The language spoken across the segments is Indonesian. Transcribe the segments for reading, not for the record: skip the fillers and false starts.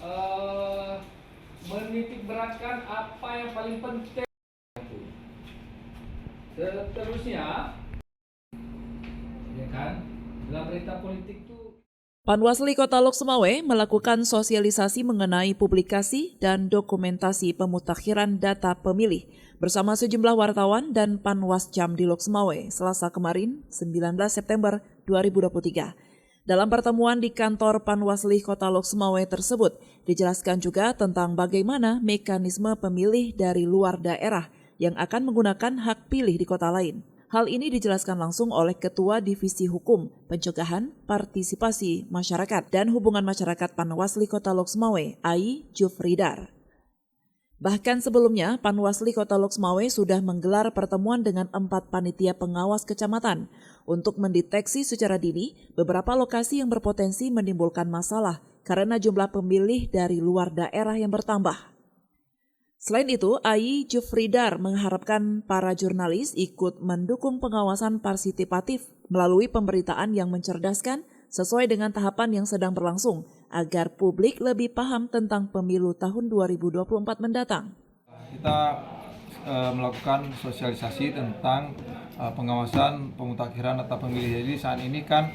eh, menitik beratkan apa yang paling penting. Seterusnya, ya kan, dalam berita politik itu Panwasli Kota Lok Sumawe melakukan sosialisasi mengenai publikasi dan dokumentasi pemutakhiran data pemilih bersama sejumlah wartawan dan Panwascam di Lok Sumawe Selasa kemarin 19 September 2023. Dalam pertemuan di kantor Panwasli Kota Lok Sumawe tersebut, dijelaskan juga tentang bagaimana mekanisme pemilih dari luar daerah yang akan menggunakan hak pilih di kota lain. Hal ini dijelaskan langsung oleh Ketua Divisi Hukum, Pencegahan, Partisipasi Masyarakat, dan Hubungan Masyarakat Panwasli Kota Lok Sumawe, Ai Jufridar. Bahkan sebelumnya, Panwasli Kota Lok Sumawe sudah menggelar pertemuan dengan 4 panitia pengawas kecamatan untuk mendeteksi secara dini beberapa lokasi yang berpotensi menimbulkan masalah karena jumlah pemilih dari luar daerah yang bertambah. Selain itu, Ai Jufridar mengharapkan para jurnalis ikut mendukung pengawasan partisipatif melalui pemberitaan yang mencerdaskan sesuai dengan tahapan yang sedang berlangsung agar publik lebih paham tentang pemilu tahun 2024 mendatang. Kita melakukan sosialisasi tentang pengawasan pemutakhiran data pemilih. Jadi saat ini kan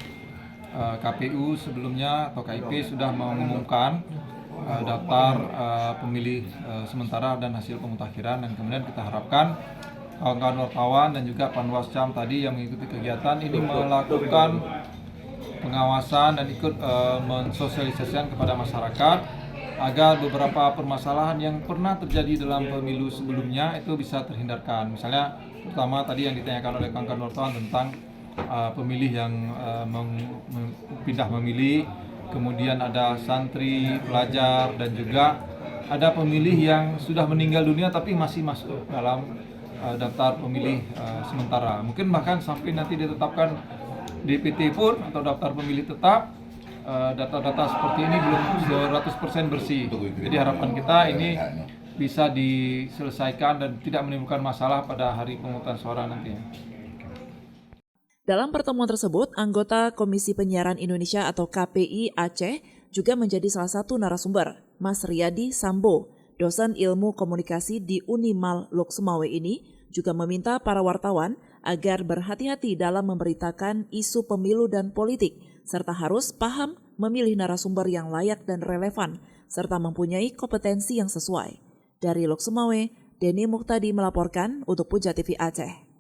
KPU sebelumnya atau KIP sudah mengumumkan daftar pemilih sementara dan hasil pemutakhiran, dan kemudian kita harapkan kawan-kawan wartawan dan juga Panwascam tadi yang mengikuti kegiatan ini melakukan pengawasan dan ikut mensosialisasikan kepada masyarakat agar beberapa permasalahan yang pernah terjadi dalam pemilu sebelumnya itu bisa terhindarkan. Misalnya pertama tadi yang ditanyakan oleh kawan-kawan wartawan tentang pemilih yang pindah memilih, kemudian ada santri, pelajar, dan juga ada pemilih yang sudah meninggal dunia tapi masih masuk dalam daftar pemilih sementara. Mungkin bahkan sampai nanti ditetapkan DPT pun atau daftar pemilih tetap, data-data seperti ini belum 100% bersih. Jadi harapan kita ini bisa diselesaikan dan tidak menimbulkan masalah pada hari pemungutan suara nantinya. Dalam pertemuan tersebut, anggota Komisi Penyiaran Indonesia atau KPI Aceh juga menjadi salah satu narasumber. Mas Riyadi Sambo, dosen ilmu komunikasi di Unimal Lok Sumawe ini, juga meminta para wartawan agar berhati-hati dalam memberitakan isu pemilu dan politik, serta harus paham memilih narasumber yang layak dan relevan, serta mempunyai kompetensi yang sesuai. Dari Lok Sumawe, Denny Muhtadi melaporkan untuk Puja TV Aceh.